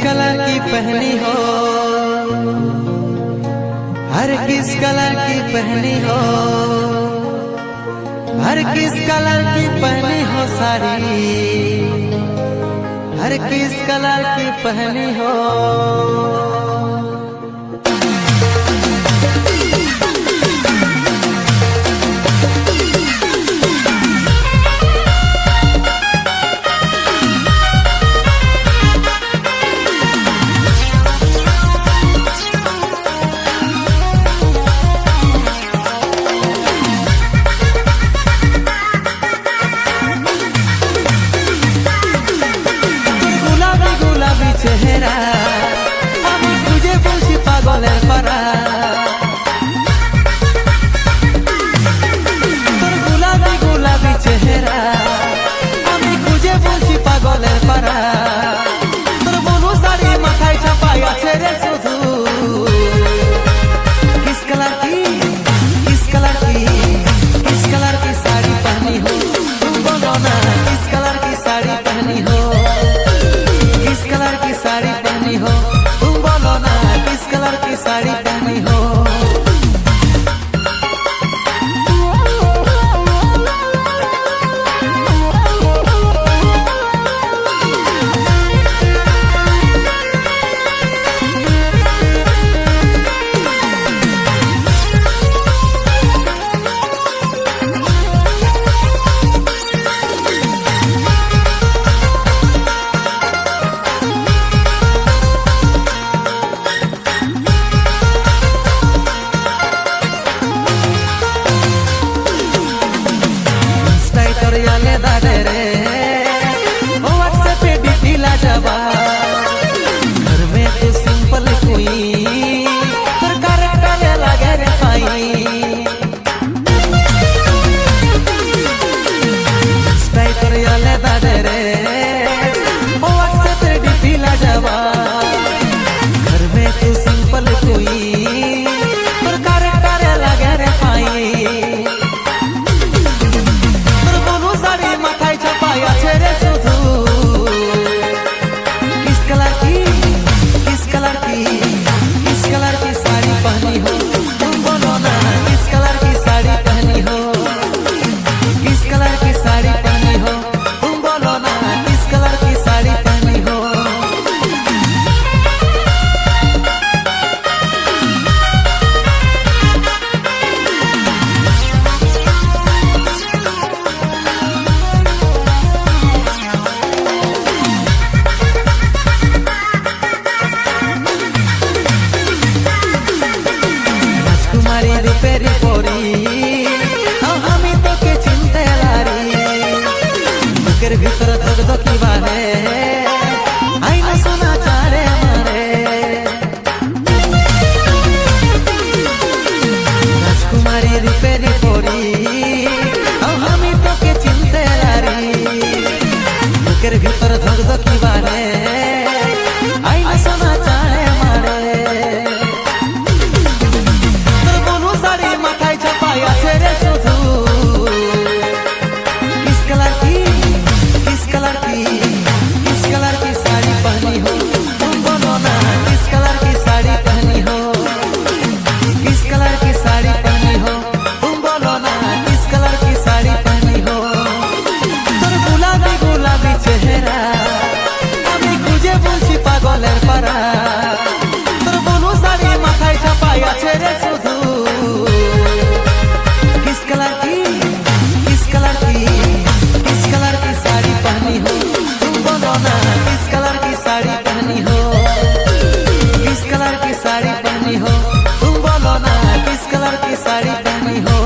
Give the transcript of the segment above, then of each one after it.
Colour की पहनी हो, हर किस कलर की पहनी हो, हर किस कलर की पहनी हो साड़ी, हर किस कलर की पहनी हो। চেহারা আমি খুঁজে বসি পাগলের পারা, তোর গোলাপি গোলাপি চেহারা আমি খুঁজে বসি পাগলের পারা, তোর বনু শাড়ি মাথায় চাপাই আছে রে শুধু। किस कलर की, किस कलर की, किस कलर की साड़ी पहनी हो, तुम बोलो ना किस कलर की साड़ी पहनी हो, किस कलर की साड़ी पहनी हो, तुम बोलो ना किस कलर की साड़ी पहनी हो। घर में तो सिंपल कोई सरकार डाले लगे रे पाई, स्ट्राइकर याले दादे रे ओ व्हाट्सएप पे डीपी ला जावा। घर में तो सिंपल कोई सरकार डाले लगे रे पाई, তোর বনু শাড়ি মাথায় চাপাই আছে রে শুধু। किस कलर की, किस कलर की, किस कलर की साड़ी पहनी हो, तुम बोलो ना किस कलर की साड़ी पहनी हो, किस कलर की साड़ी पहनी हो, तुम बोलो ना किस कलर की साड़ी पहनी हो। ভিতর ধকধকি বাহে আইনা সোনা চারে মারে, রাজকুমারী রূপেরি পরি আমি তোকে চিনতে লারি, বুকের ভিতর ধকধকি বাহে আইনা সোনা চারে মারে, তোর বনু শাড়ি মাথায় চাপাই আছে রে শুধু। किस कलर की, किस कलर की, किस कलर की साड़ी पहनी हो, तुम बोलो ना किस कलर की साड़ी पहनी हो, किस कलर की साड़ी पहनी हो, तुम बोलो ना किस कलर की साड़ी पहनी हो। তোর গোলাপি গোলাপি চেহারা আমি খুঁজে বলছি পাগলের পারা, তোর বনু শাড়ি মাথায় চাপাই আছে রে শুধু। किस कलर की, किस कलर की, किस कलर की साड़ी पहनी हो, तुम बोलो ना किस कलर की साड़ी पहनी हो, किस कलर की साड़ी पहनी हो, तुम बोलो ना किस कलर की साड़ी पहनी हो।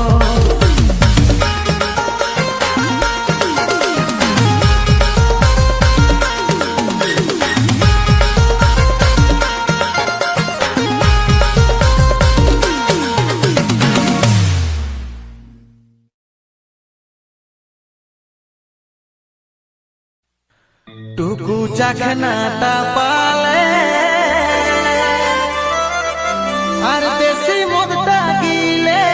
টুকু চাখনাটা পালে আর দেশি মদটা গিলে,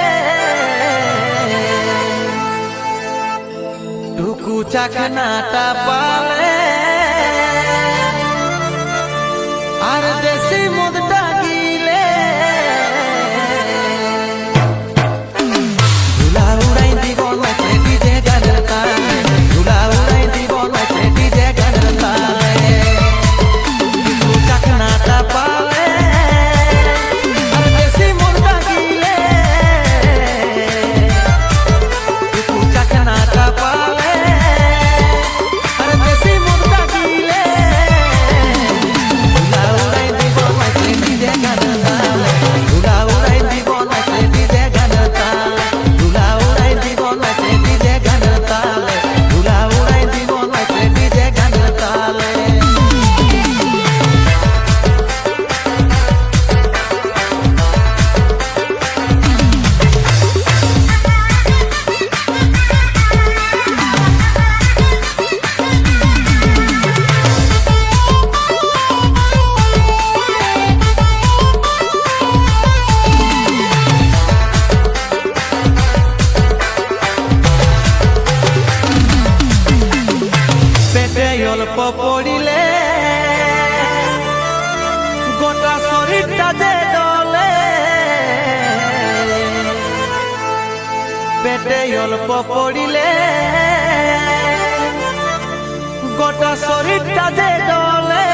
টুকু চাখনাটা পালে পেটে অল্প পড়িলে গোটা শরীরটা যে ডলে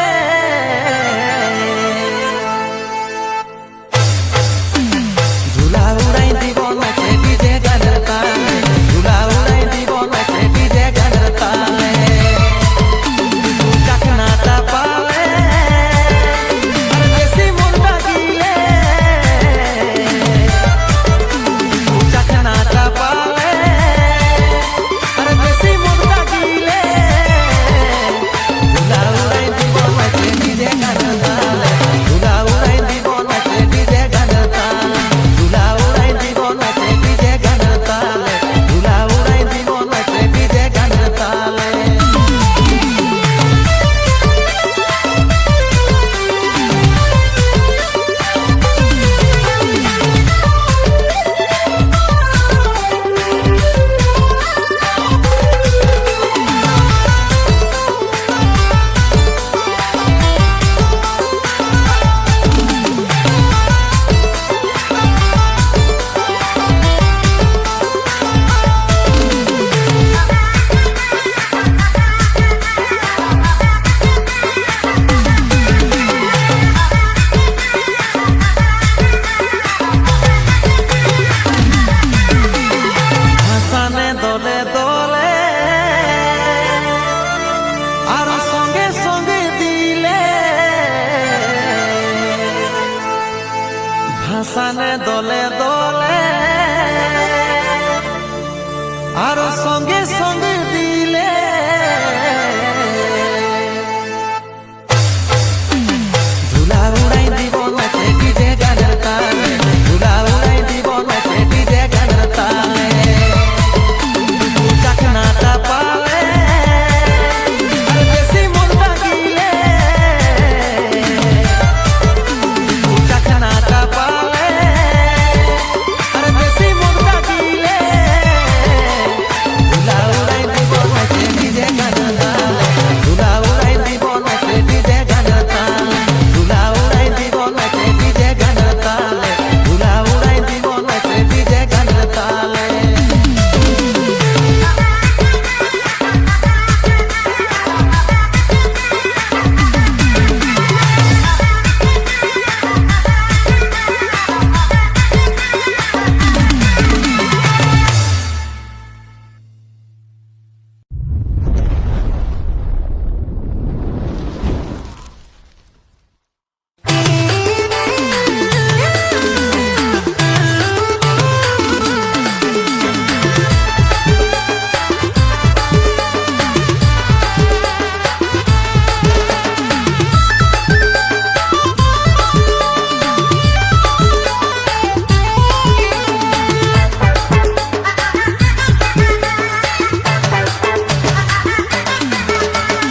ধুলা উড়াই দিব নাচে ডিজে গানের তালে ধুলা উড়াই দিব নাচে ডিজে গানের তালে চাকনাটা পালে আর বেশি মনটা গিলে চাকনাটা পালে আর বেশি মনটা গিলে ধুলা উড়াই দিব নাচে ডিজে গানের তালে ধুলা উড়াই দিব নাচে ডিজে গানের তালে ধুলা উড়াই দিব নাচে ডিজে গানের তালে ধুলা উড়াই দিব নাচে ডিজে গানের তালে হাসানে দলে দলে আর সঙ্গে সঙ্গে দিলে ভাসানে দলে দলে আর সঙ্গে সঙ্গে দিলে ধুলা উড়াই দিব নাচে ডিজে গানের তালে ধুলা উড়াই দিব নাচে ডিজে গানের তালে চাকনাটা পালে আর বেশি মনটা গিলে চাকনাটা পালে আর বেশি মনটা গিলে ধুলা উড়াই দিব নাচে ডিজে গানের তালে ধুলা উড়াই দিব নাচে ডিজে গানের তালে ধুলা উড়াই দিব নাচে ডিজে গানের তালে ধুলা উড়াই দিব নাচে ডিজে গানের তালে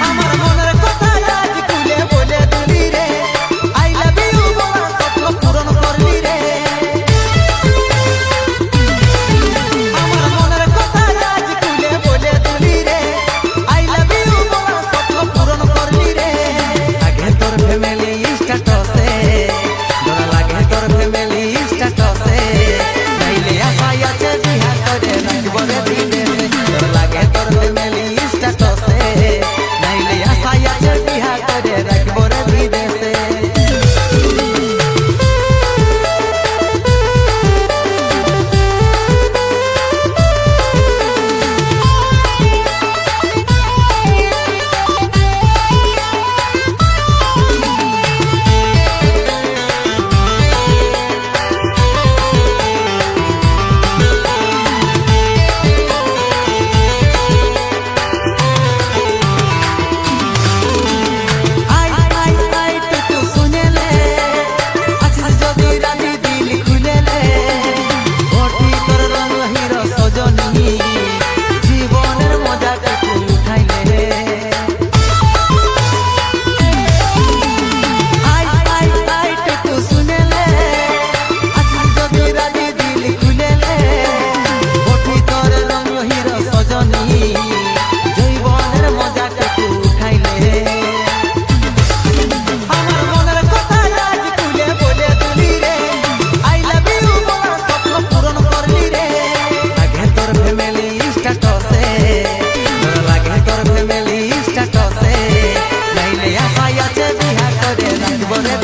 আমার মনের কথা আজ খুলে বলে দিলি রে আই লাভ ইউ বলা স্বপ্ন পূরণ করলি রে আমার মনের কথা আজ খুলে বলে দিলি রে আই লাভ ইউ বলা স্বপ্ন পূরণ করলি রে লাগে তোর ফ্যামিলি স্ট্যাটাসে ডর লাগে তোর ফ্যামিলি স্ট্যাটাসে নাইলে আশাই আছে বিহা করে রাখব রে বিদেশে ডর লাগে তোর ফ্যামিলি স্ট্যাটাসে নাইলে আশাই আছে বিহা করে রাখব রে বিদেশে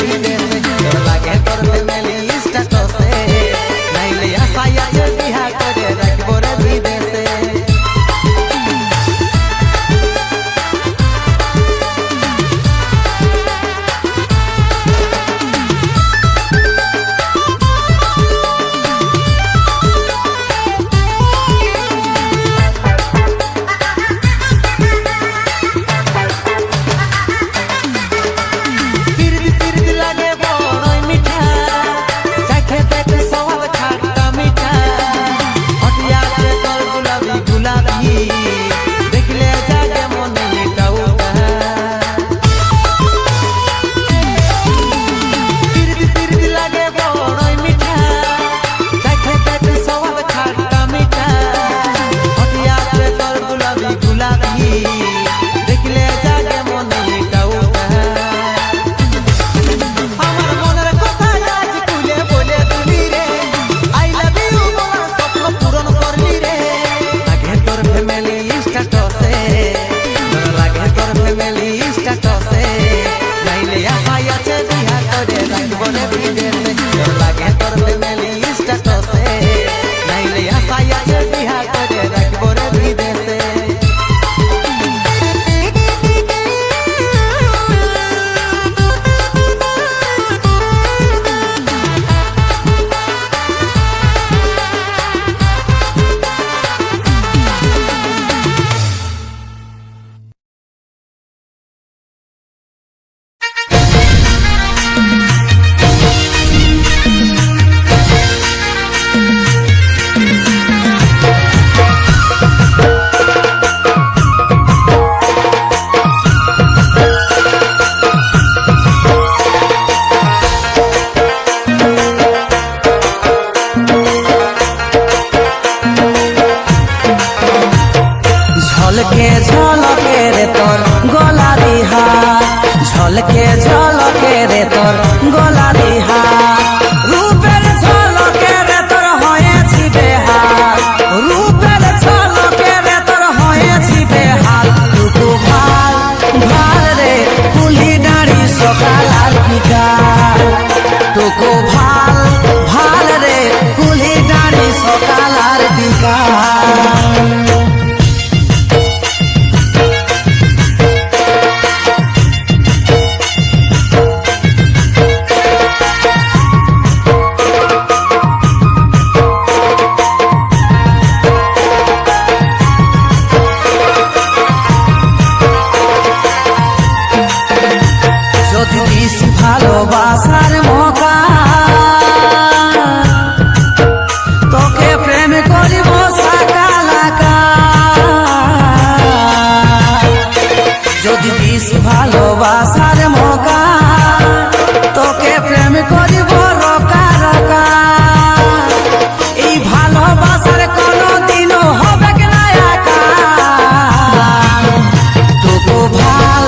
বিদেশে তোর লাগে তোর ফ্যামিলি স্ট্যাটাসে নাইলে আশাই আছে বিহা করে রাখবো রে বিদেশে ঝলকে ঝলকে রে তোর গলা দিহা রূপের ঝলকে রে তোর হয়েছি বেহাল রূপের ঝলকে রে তোর হয়েছি বেহাল টুকু ভাল ভাল রে কুলি দাঁড়ি সকাল আর বিকাল টুকু ভাল ভাল রে কুলি দাঁড়ি সকাল আর বিকাল ভালোবাসার মৌকা তোকে প্রেম করিব সাকালাকা যদি দিস ভালোবাসার মৌকা তোকে প্রেম করিব রকা রকা এই ভালোবাসার কোনো দিনও হবে না একা তোকে ভাল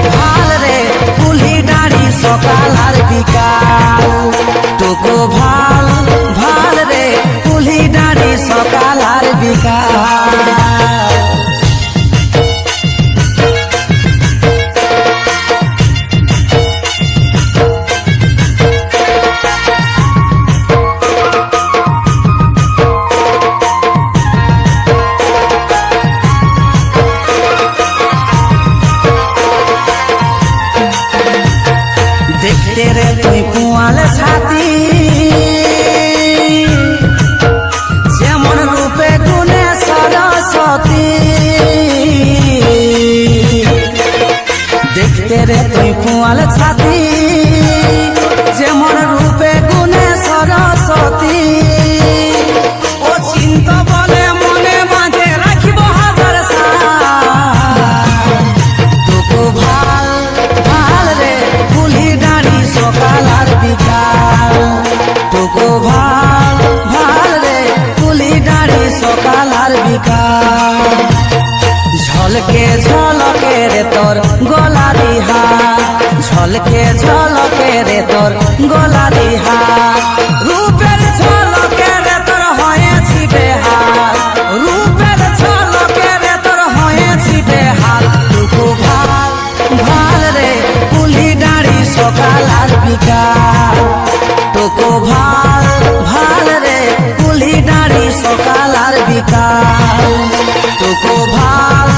ভাল রে কুলি দাঁড়ি সকাল আর বিকাল তোকে ভাল ভাল রে কুলি দাঁড়ি সকাল আর বিকাল দেখতে রে তুই কুয়াল ছাতি যেমন রূপে গুণে সরস্বতী দেখতে রে তুই কুয়াল ছাতি যেমন রূপে গুণে সরস্বতী ও চিন্ত বলে মনে মাঝে রাখিব হাজার তোকে ভাল ভাল রে কুলি দাঁড়ি সকাল আর বিকাল তোকে ভাল ভাল রে কুলি দাঁড়ি সকাল আর বিকাল ঝলকে ঝলকে রে তোর গলা দিহা ঝলকে ঝলকে রে তোর গলা দিহা রূপের ঝলকে রে তোর হয়েছি বেহাল রূপের ঝলকে রে তোর হয়েছি বেহাল তোকে ভাল ভাল রে কুলি দাঁড়ি সকাল সকাল আর বিকাল তোকো ভাল ভাল রে কুলি নারী সকাল আর বিকাল তোকো ভাল